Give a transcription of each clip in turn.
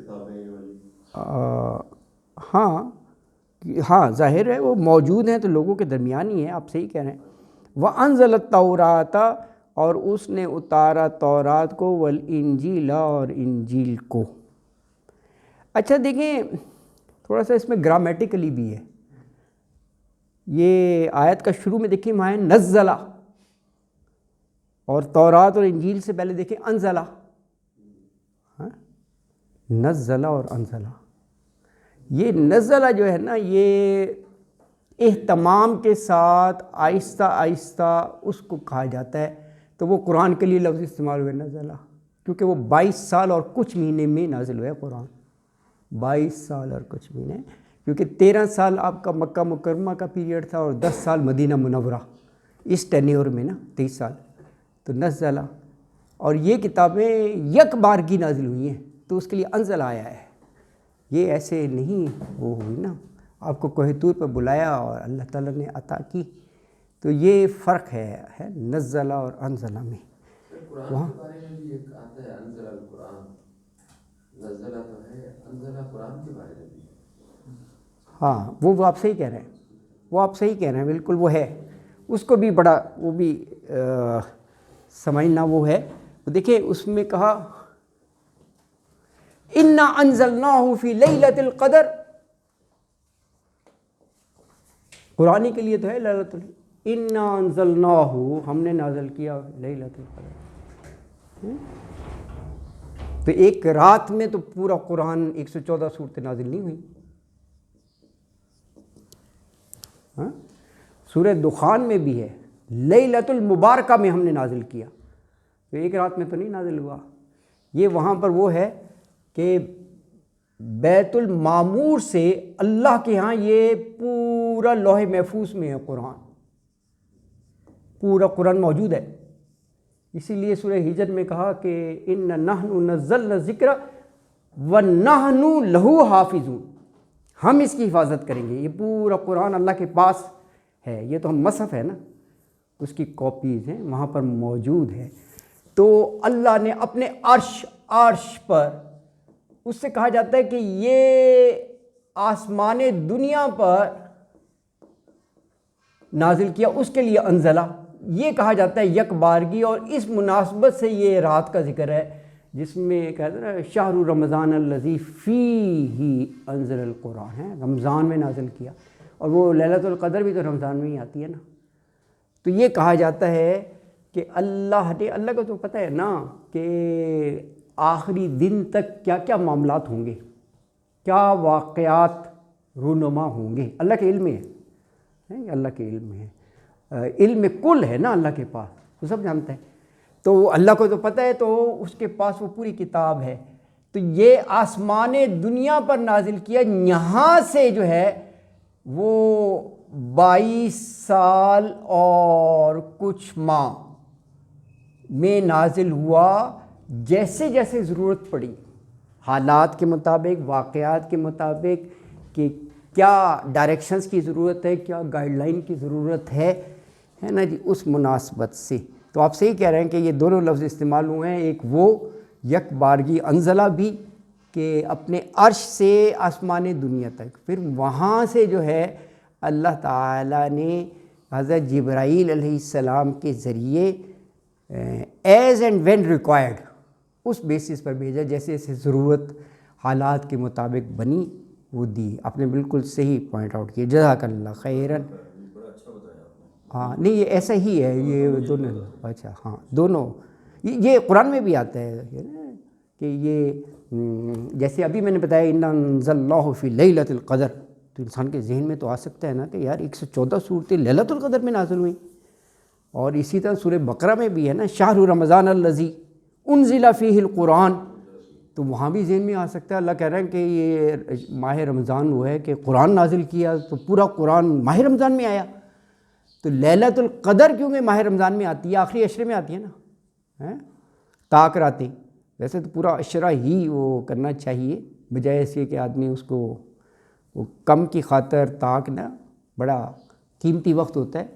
کتابیں یہ والی؟ ہاں ظاہر ہے وہ موجود ہیں تو لوگوں کے درمیان ہی ہیں، آپ صحیح کہہ رہے ہیں۔ وَأَنزَلَ التَّوْرَاةَ، اور اس نے اتارا تورات کو، وَالْإِنجِيلَ، اور انجیل کو۔ اچھا دیکھیں تھوڑا سا اس میں گرامیٹیکلی بھی ہے، یہ آیت کا شروع میں دیکھیں وہاں ہے نزلہ، اور تورات اور انجیل سے پہلے دیکھیں انزلہ، نزلہ اور انزلہ۔ یہ نزلہ جو ہے نا یہ اہتمام کے ساتھ آہستہ آہستہ اس کو کہا جاتا ہے، تو وہ قرآن کے لیے لفظ استعمال ہوئے نزلہ، کیونکہ وہ 22 سال اور کچھ مہینے میں نازل ہوا ہے قرآن، 22 سال اور کچھ مہینے، کیونکہ 13 سال آپ کا مکہ مکرمہ کا پیریڈ تھا اور 10 سال مدینہ منورہ، اس ٹینیور میں نا 23 سال، تو نزلہ۔ اور یہ کتابیں یک بارگی نازل ہوئی ہیں، تو اس کے لیے انزل آیا ہے، یہ ایسے نہیں وہ ہوئی نا، آپ کو کوہ طور پہ بلایا اور اللہ تعالیٰ نے عطا کی، تو یہ فرق ہے نزلہ اور انزلہ میں۔ قرآن کے بارے میں بھی ایک آتا ہے انزل القرآن، نزلہ تو ہے، انزلہ قرآن کے بارے میں بھی ہے۔ ہاں وہ آپ صحیح کہہ رہے ہیں، وہ آپ صحیح کہہ رہے ہیں، بالکل وہ ہے، اس کو بھی بڑا وہ بھی سمجھنا وہ ہے۔ دیکھیں اس میں کہا اِنَّا أَنزَلْنَاهُ فِي لَيْلَةِ الْقَدْرِ، قرآن کے لیے تو ہے لیلۃ القدر، اِنَّا أَنزَلْنَاهُ، ہم نے نازل کیا لیلۃ القدر، تو ایک رات میں تو پورا قرآن 114 صورتیں نازل نہیں ہوئی۔ سورہ دخان میں بھی ہے لیلۃ المبارکہ میں ہم نے نازل کیا، تو ایک رات میں تو نہیں نازل ہوا۔ یہ وہاں پر وہ ہے کہ بیت المعمور سے اللہ کے ہاں یہ پورا لوح محفوظ میں ہے قرآن، پورا قرآن موجود ہے، اسی لیے سورہ ہجر میں کہا کہ اِنَّا نَحْنُ نَزَّلْنَا الذِّکْرَ وَنَحْنُ لَهُ حَافِظُونَ، ہم اس کی حفاظت کریں گے۔ یہ پورا قرآن اللہ کے پاس ہے، یہ تو ہم مصحف ہے نا، اس کی کاپیز ہیں وہاں پر موجود ہے۔ تو اللہ نے اپنے عرش پر، اس سے کہا جاتا ہے کہ یہ آسمان دنیا پر نازل کیا، اس کے لیے انزلہ، یہ کہا جاتا ہے یک بارگی، اور اس مناسبت سے یہ رات کا ذکر ہے جس میں کہتے ہیں نا شہر رمضان الذی فیہ انزل القرآن، ہے رمضان میں نازل کیا، اور وہ لیلۃ القدر بھی تو رمضان میں ہی آتی ہے نا۔ تو یہ کہا جاتا ہے کہ اللہ کو تو پتہ ہے نا کہ آخری دن تک کیا کیا معاملات ہوں گے، کیا واقعات رونما ہوں گے، اللہ کے علم میں ہے، اللہ کے علم میں ہے، علم کل ہے نا اللہ کے پاس، وہ سب جانتا ہے، تو اللہ کو تو پتہ ہے، تو اس کے پاس وہ پوری کتاب ہے۔ تو یہ آسمان دنیا پر نازل کیا، یہاں سے جو ہے وہ 22 سال اور کچھ ماہ میں نازل ہوا، جیسے جیسے ضرورت پڑی، حالات کے مطابق، واقعات کے مطابق، کہ کیا ڈائریکشنز کی ضرورت ہے، کیا گائیڈ لائن کی ضرورت ہے نا جی، اس مناسبت سے۔ تو آپ صحیح کہہ رہے ہیں کہ یہ دونوں لفظ استعمال ہوئے ہیں، ایک وہ یک بارگی انزلہ بھی کہ اپنے عرش سے آسمان دنیا تک، پھر وہاں سے جو ہے اللہ تعالیٰ نے حضرت جبرائیل علیہ السلام کے ذریعے ایز اینڈ وین ریکوائرڈ، اس بیسس پر بھیجا، جیسے جیسے ضرورت حالات کے مطابق بنی وہ دی۔ آپ نے بالکل صحیح پوائنٹ آؤٹ کیا، جزاک اللہ خیراً۔ بڑا اچھا بتایا آپ نے۔ ہاں نہیں یہ ایسا ہی ہے، یہ دونوں، اچھا ہاں دونوں، یہ قرآن میں بھی آتا ہے کہ یہ جیسے ابھی میں نے بتایا اِنَّا أَنزَلْنَاهُ فِي لَيْلَةِ الْقَدْرِ، تو انسان کے ذہن میں تو آ سکتا ہے نا کہ یار 114 صورتیں لیلۃ القدر میں نازل ہوئیں، اور اسی طرح سورہ بقرہ میں بھی ہے نا شہر رمضان الذی انزل فیہ القرآن، تو وہاں بھی ذہن میں آ سکتا ہے، اللہ کہہ رہے ہیں کہ یہ ماہ رمضان وہ ہے کہ قرآن نازل کیا، تو پورا قرآن ماہ رمضان میں آیا، تو لیلۃ القدر کیونکہ ماہ رمضان میں آتی ہے، آخری عشرے میں آتی ہے نا، طاق راتیں، ویسے تو پورا عشرہ ہی وہ کرنا چاہیے، بجائے اس کے کہ آدمی اس کو وہ کم کی خاطر طاق نا بڑا قیمتی وقت ہوتا ہے،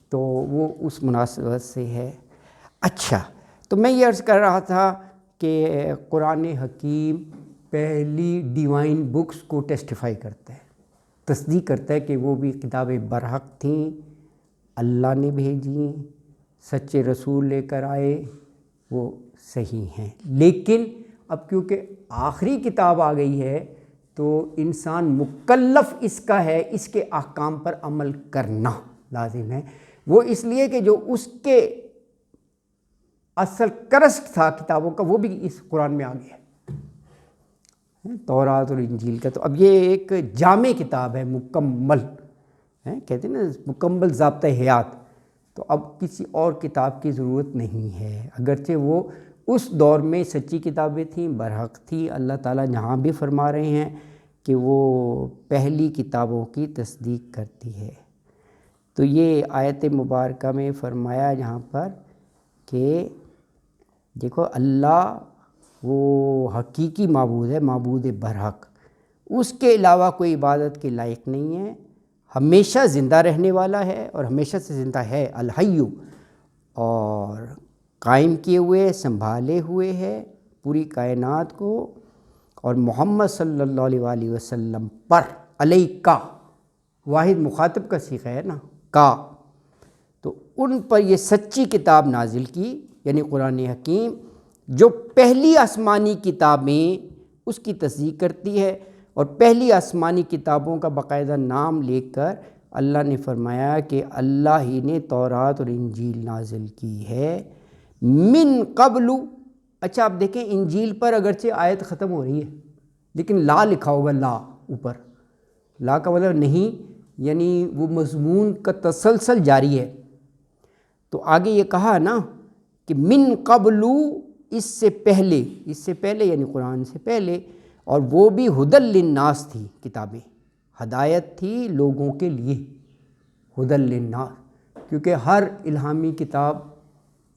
تو وہ اس مناسبت سے ہے۔ اچھا، تو میں یہ عرض کر رہا تھا کہ قرآن حکیم پہلی ڈیوائن بکس کو ٹیسٹیفائی کرتا ہے، تصدیق کرتا ہے کہ وہ بھی کتابیں برحق تھیں، اللہ نے بھیجیں، سچے رسول لے کر آئے، وہ صحیح ہیں۔ لیکن اب کیونکہ آخری کتاب آ گئی ہے تو انسان مکلف اس کا ہے، اس کے احکام پر عمل کرنا لازم ہے۔ وہ اس لیے کہ جو اس کے اصل کرسٹ تھا کتابوں کا وہ بھی اس قرآن میں آ گیا ہے، تورات اور انجیل کا۔ تو اب یہ ایک جامع کتاب ہے، مکمل ہے، کہتے ہیں نا مکمل ضابطہ حیات۔ تو اب کسی اور کتاب کی ضرورت نہیں ہے، اگرچہ وہ اس دور میں سچی کتابیں تھیں، برحق تھی۔ اللہ تعالیٰ یہاں بھی فرما رہے ہیں کہ وہ پہلی کتابوں کی تصدیق کرتی ہے۔ تو یہ آیت مبارکہ میں فرمایا یہاں پر کہ دیکھو اللہ وہ حقیقی معبود ہے، معبود برحق، اس کے علاوہ کوئی عبادت کے لائق نہیں ہے، ہمیشہ زندہ رہنے والا ہے اور ہمیشہ سے زندہ ہے، الحی، اور قائم کیے ہوئے سنبھالے ہوئے ہے پوری کائنات کو، اور محمد صلی اللہ علیہ وآلہ وسلم پر، علیہ کا واحد مخاطب کا صیغہ ہے نا، کا، تو ان پر یہ سچی کتاب نازل کی، یعنی قرآن حکیم، جو پہلی آسمانی کتابیں اس کی تصدیق کرتی ہے، اور پہلی آسمانی کتابوں کا باقاعدہ نام لے کر اللہ نے فرمایا کہ اللہ ہی نے تورات اور انجیل نازل کی ہے من قبل۔ اچھا آپ دیکھیں انجیل پر اگرچہ آیت ختم ہو رہی ہے لیکن لا لکھا ہوگا، لا اوپر، لا کا مطلب نہیں، یعنی وہ مضمون کا تسلسل جاری ہے۔ تو آگے یہ کہا نا کہ من قبل، اس سے پہلے یعنی قرآن سے پہلے، اور وہ بھی ہدی للناس تھی، کتابیں ہدایت تھی لوگوں کے لیے، ہدی للناس، کیونکہ ہر الہامی کتاب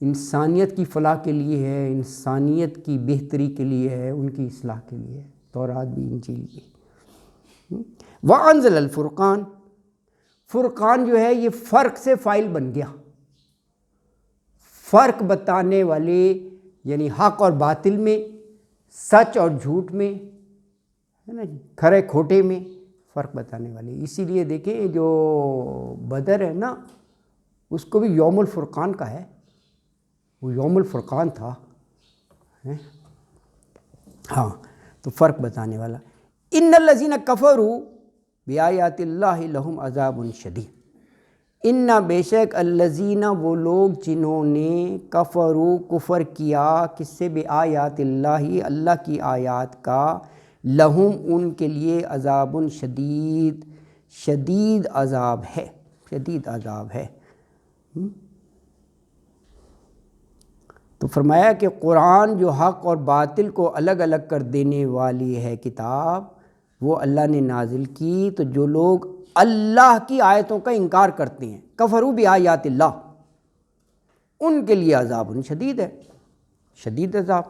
انسانیت کی فلاح کے لیے ہے، انسانیت کی بہتری کے لیے ہے، ان کی اصلاح کے لیے ہے، تورات بھی انجیل بھی۔ وَأَنزَلَ الْفُرْقَانَ، فرقان جو ہے یہ فرق سے فاعل بن گیا، فرق بتانے والے، یعنی حق اور باطل میں، سچ اور جھوٹ میں، ہے نا، کھرے کھوٹے میں فرق بتانے والے۔ اسی لیے دیکھیں جو بدر ہے نا، اس کو بھی یوم الفرقان کا ہے، وہ یوم الفرقان تھا، ہاں، تو فرق بتانے والا۔ ان الذین کفروا بآیات اللہ لہم عذاب شدید، ان بے شک الذین وہ لوگ جنہوں نے کفروا کفر کیا، کس سے؟ بآیات اللہ، اللہ کی آیات کا، لہم ان کے لیے عذاب شدید، شدید عذاب ہے، شدید عذاب ہے۔ تو فرمایا کہ قرآن جو حق اور باطل کو الگ الگ کر دینے والی ہے کتاب، وہ اللہ نے نازل کی، تو جو لوگ اللہ کی آیتوں کا انکار کرتے ہیں، کفروا بآیات اللہ، ان کے لیے عذاب شدید ہے، شدید عذاب۔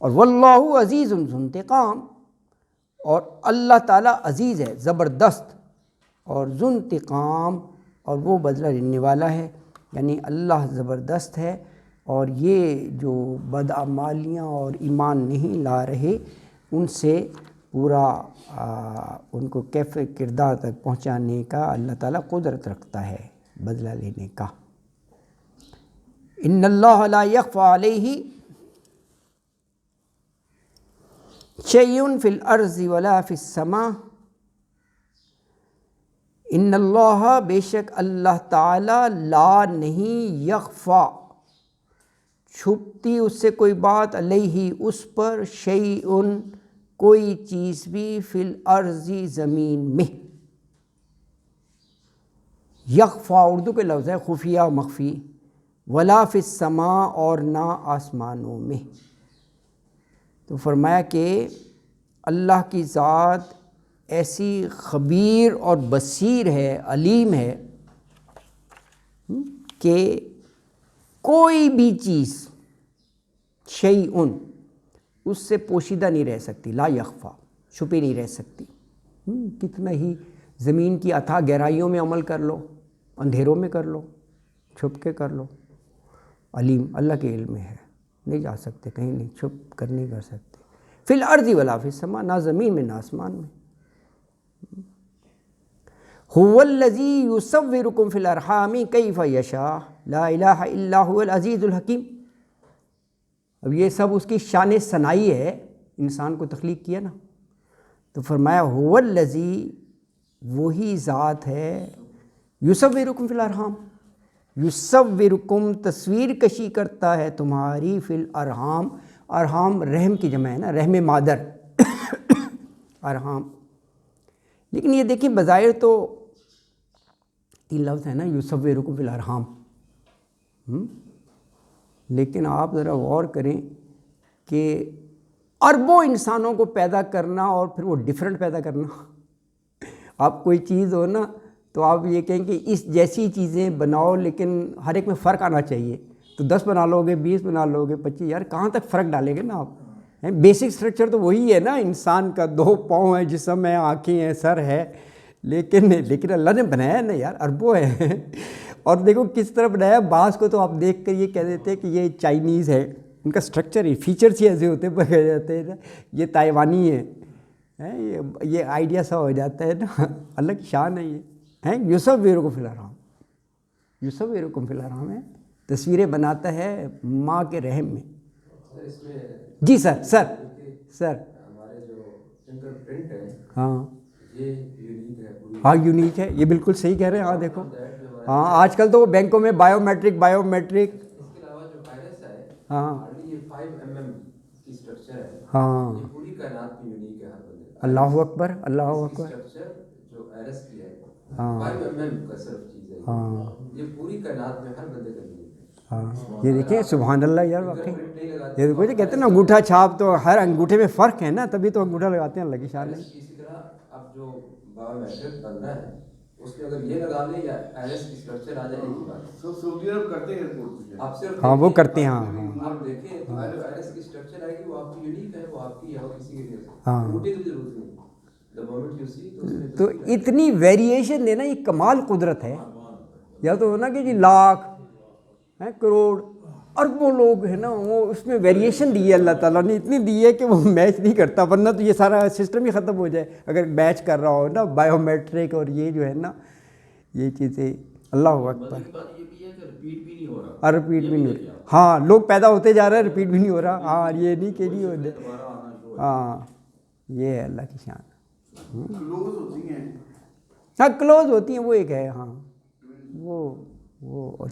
اور واللہ عزیز ذو انتقام، اور اللہ تعالیٰ عزیز ہے، زبردست، اور ذو انتقام، اور وہ بدلہ لینے والا ہے، یعنی اللہ زبردست ہے، اور یہ جو بدعمالیاں اور ایمان نہیں لا رہے ان سے پورا ان کو کیف کردار تک پہنچانے کا اللہ تعالیٰ قدرت رکھتا ہے، بدلہ لینے کا۔ ان اللہ لا یخفی علیہ شیء فی الارض ولا فی السماء، ان اللہ بے شک اللہ تعالیٰ، لا نہیں، یخفی چھپتی اس سے کوئی بات، علیہ اس پر، شیء کوئی چیز بھی، فی الارض زمین میں، یخفی اردو کے لفظ ہے خفیہ و مخفی، ولا فی السماء اور نہ آسمانوں میں۔ تو فرمایا کہ اللہ کی ذات ایسی خبیر اور بصیر ہے، علیم ہے، کہ کوئی بھی چیز، شیء اس سے پوشیدہ نہیں رہ سکتی، لا یخفی چھپی نہیں رہ سکتی۔ کتنا ہی زمین کی اتھاہ گہرائیوں میں عمل کر لو، اندھیروں میں کر لو، چھپ کے کر لو، علیم، اللہ کے علم میں ہے، نہیں جا سکتے کہیں، نہیں چھپ کر نہیں کر سکتے۔ فی الارض ولا فی السماء، نہ زمین میں نہ آسمان میں. هو الذی یصورکم فی الارحام کیف یشاء لا الہ الا هو العزیز الحکیم. اب یہ سب اس کی شان ثنائی ہے، انسان کو تخلیق کیا نا، تو فرمایا هو الذی، وہی ذات ہے، یصورکم فی الارحام، یصورکم تصویر کشی کرتا ہے تمہاری، فی الارحام، ارحام رحم کی جمع ہے نا، رحم مادر ارحام. لیکن یہ دیکھیں بظاہر تو تین لفظ ہے نا، یصورکم فی الارحام، لیکن آپ ذرا غور کریں کہ اربوں انسانوں کو پیدا کرنا اور پھر وہ ڈیفرنٹ پیدا کرنا. آپ کوئی چیز ہو نا تو آپ یہ کہیں کہ اس جیسی چیزیں بناؤ لیکن ہر ایک میں فرق آنا چاہیے، تو 10 بنا لو گے، 20 بنا لو گے، 25، یار کہاں تک فرق ڈالیں گے نا آپ. بیسک سٹرکچر تو وہی ہے نا، انسان کا 2 پاؤں ہے، جسم ہے، آنکھیں ہیں، سر ہے، لیکن اللہ نے بنایا ہے نا یار، اربوں ہے. اور دیکھو کس طرح بنایا، بعض کو تو آپ دیکھ کر یہ کہہ دیتے ہیں کہ یہ چائنیز ہے، ان کا سٹرکچر ہی فیچرس ہی ایسے ہوتے ہیں، کہہ جاتے ہیں نا یہ تائیوانی ہے، یہ آئیڈیا سا ہو جاتا ہے نا. اللہ کی شان ہے یہ، ہیں یصورکم فی الارحام، یصورکم فی الارحام ہے، تصویریں بناتا ہے ماں کے رحم میں. اس میں جی سر ہمارے جو فنگر پرنٹ ہے ہاں یہ یونیک ہے پوری. ہاں یونیک ہے، یہ بالکل صحیح کہہ رہے ہیں. ہاں دیکھو، ہاں آج کل تو وہ بینکوں میں بایو میٹرک. اس کے علاوہ جو آئرس ہے ہاں یہ 5 mm کی اسٹرکچر ہے، ہاں یہ پوری کائنات میں یونیک ہے ہر بندے. اللہ اکبر، اللہ اکبر. اسٹرکچر جو آئرس کی ہے ہاں 5 mm کا صرف چیز ہے، ہاں یہ پوری کائنات میں ہر بندے کا یونیک ہے. ہاں یہ دیکھیں سبحان اللہ یار، واقعی یہ دیکھو جی کہتے ہیں نا انگوٹھا چھاپ، تو ہر انگوٹھے میں فرق ہے نا، تبھی تو انگوٹھا لگاتے ہیں، اللہ کی شان ہے. اسی طرح اب جو بایو میٹرک بن رہا ہے اس میں اگر یہ لگا لیں یا آئرس کی اسٹرکچر آ جائے ایک ہی بات. سعودی عرب کرتے ہیں، آپ صرف ہاں وہ کرتے ہیں. ہاں ہاں آپ دیکھیں جو آئرس کی اسٹرکچر آئے گی وہ آپ کی یونیک ہے، وہ آپ کی ہے اور کسی کے نہیں. ہاں انگوٹھے کی ضرورت نہیں. The moment you see تو اس میں تو اتنی ویریشن دینا یہ کمال قدرت ہے. یا تو ہونا کہ جی لاکھ کروڑ اربوں لوگ ہیں نا، وہ اس میں ویریشن دی ہے اللہ تعالیٰ نے، اتنی دی ہے کہ وہ میچ نہیں کرتا، ورنہ تو یہ سارا سسٹم ہی ختم ہو جائے اگر میچ کر رہا ہو نا بایو میٹرک اور یہ جو ہے نا یہ چیزیں. اللہ اکبر. اور رپیٹ بھی نہیں ہو رہا. ہاں لوگ پیدا ہوتے جا رہے ہیں، رپیٹ بھی نہیں ہو رہا. ہاں یہ نہیں کہ نہیں ہوتے. ہاں یہ ہے اللہ کی شان. کلوز ہوتی ہیں، ہاں کلوز ہوتی ہیں، وہ ایک ہے. ہاں وہ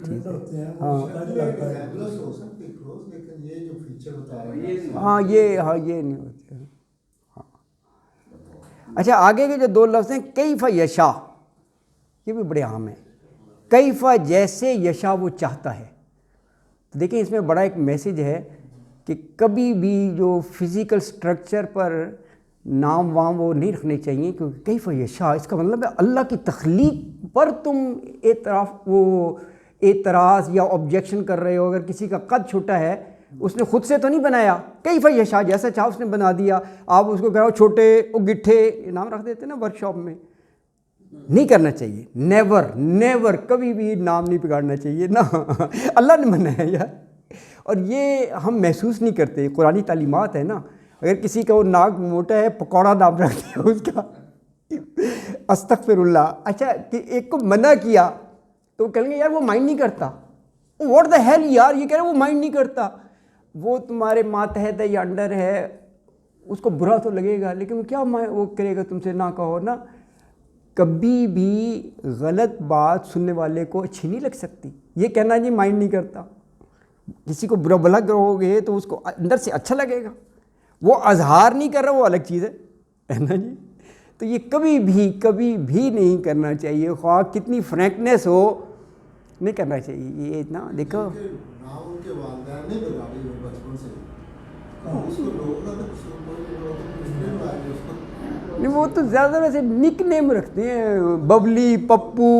چیز ہے. ہاں ہاں یہ نہیں ہوتے. ہاں اچھا آگے کے جو 2 لفظ ہیں کیف یشاء، یہ بھی بڑے عام ہیں. کیف جیسے، یشاء وہ چاہتا ہے. تو دیکھیں اس میں بڑا ایک میسیج ہے کہ کبھی بھی جو فزیکل سٹرکچر پر نام وام وہ نہیں رکھنے چاہیے، کیونکہ کیف یشاء اس کا مطلب ہے اللہ کی تخلیق پر تم اعتراض یا آبجیکشن کر رہے ہو. اگر کسی کا قد چھوٹا ہے اس نے خود سے تو نہیں بنایا، کیف یشاء جیسا چاہا اس نے بنا دیا. آپ اس کو کہو چھوٹے او گٹھے نام رکھ دیتے نا ورک شاپ میں، نہیں کرنا چاہیے. نیور کبھی بھی نام نہیں بگاڑنا چاہیے نا. اللہ نے بنایا یار، اور یہ ہم محسوس نہیں کرتے. قرآنی تعلیمات ہے نا، اگر کسی کا وہ ناک موٹا ہے پکوڑا نام رکھ دیا اس کا، استغفر اللہ. اچھا کہ ایک کو منع کیا تو کہیں گے یار وہ مائنڈ نہیں کرتا. واٹ دا ہیل یار، یہ کہہ رہے وہ مائنڈ نہیں کرتا. وہ تمہارے ماتحت ہے یا انڈر ہے، اس کو برا تو لگے گا، لیکن وہ کیا وہ کرے گا تم سے نہ کہو نا. کبھی بھی غلط بات سننے والے کو اچھی نہیں لگ سکتی. یہ کہنا جی مائنڈ نہیں کرتا، کسی کو برا بھلا کرو گے تو اس کو اندر سے اچھا لگے گا. وہ اظہار نہیں کر رہا وہ الگ چیز ہے نا جی. تو یہ کبھی بھی نہیں کرنا چاہیے، خواہ کتنی فرینکنیس ہو نہیں کرنا چاہیے. یہ اتنا دیکھو نہیں، وہ تو زیادہ ویسے نک نیم رکھتے ہیں، ببلی، پپو،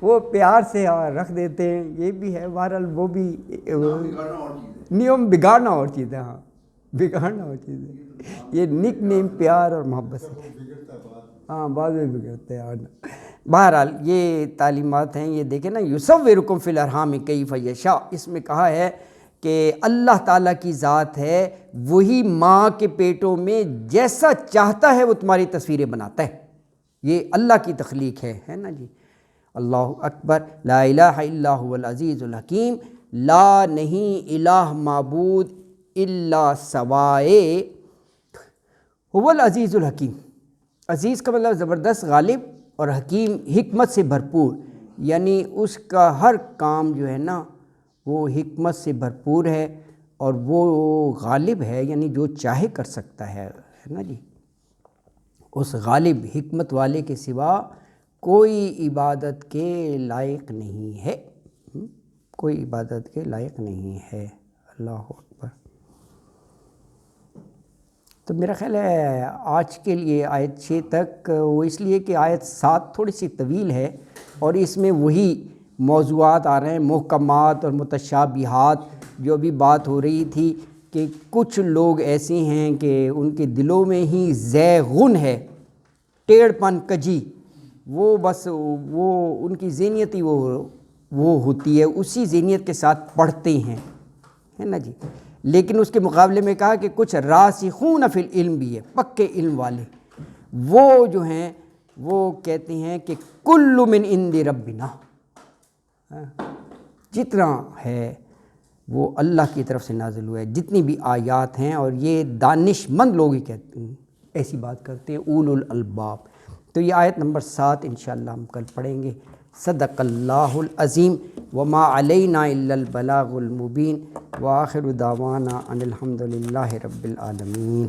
وہ پیار سے رکھ دیتے ہیں. یہ بھی ہے بہرحال، وہ بھی نیم بگاڑنا اور چیز ہے. ہاں بگاڑنا اور چیز ہے. یہ نک نیم پیار اور محبت سے، ہاں بعد میں بگڑتے ہیں. بہرحال یہ تعلیمات ہیں. یہ دیکھیں نا یصورکم فی الارحام کیف یشاء، اس میں کہا ہے کہ اللہ تعالیٰ کی ذات ہے، وہی ماں کے پیٹوں میں جیسا چاہتا ہے وہ تمہاری تصویریں بناتا ہے. یہ اللہ کی تخلیق ہے نا جی. اللہ اکبر. لا الہ الا هو العزیز الحکیم. لا نہیں الہ معبود الا سوائے هو العزیز الحکیم. عزیز کا مطلب زبردست، غالب، اور حکیم حکمت سے بھرپور، یعنی اس کا ہر کام جو ہے نا وہ حکمت سے بھرپور ہے، اور وہ غالب ہے، یعنی جو چاہے کر سکتا ہے نا جی. اس غالب حکمت والے کے سوا کوئی عبادت کے لائق نہیں ہے، کوئی عبادت کے لائق نہیں ہے. اللہ اکبر. تو میرا خیال ہے آج کے لیے آیت 6 تک، وہ اس لیے کہ آیت 7 تھوڑی سی طویل ہے، اور اس میں وہی موضوعات آ رہے ہیں، محکمات اور متشابہات. جو بھی بات ہو رہی تھی کہ کچھ لوگ ایسے ہیں کہ ان کے دلوں میں ہی زیغن ہے، ٹیڑھ پن، کجی، وہ بس وہ ان کی ذہنیت ہی وہ ہوتی ہے، اسی ذہنیت کے ساتھ پڑھتے ہیں، ہے نا جی. لیکن اس کے مقابلے میں کہا کہ کچھ راسخون فی العلم بھی ہے، پکے علم والے، وہ جو ہیں وہ کہتے ہیں کہ کل من عند ربنا، جتنا ہے وہ اللہ کی طرف سے نازل ہوا ہے، جتنی بھی آیات ہیں. اور یہ دانش مند لوگ ہی کہتے ہیں، ایسی بات کرتے ہیں، اولو الالباب. تو یہ آیت نمبر 7 انشاءاللہ ہم کل پڑھیں گے. صدق اللہ العظیم. وما علینا الا البلاغ المبین. وآخر دعوانا ان الحمد للہ رب العالمین.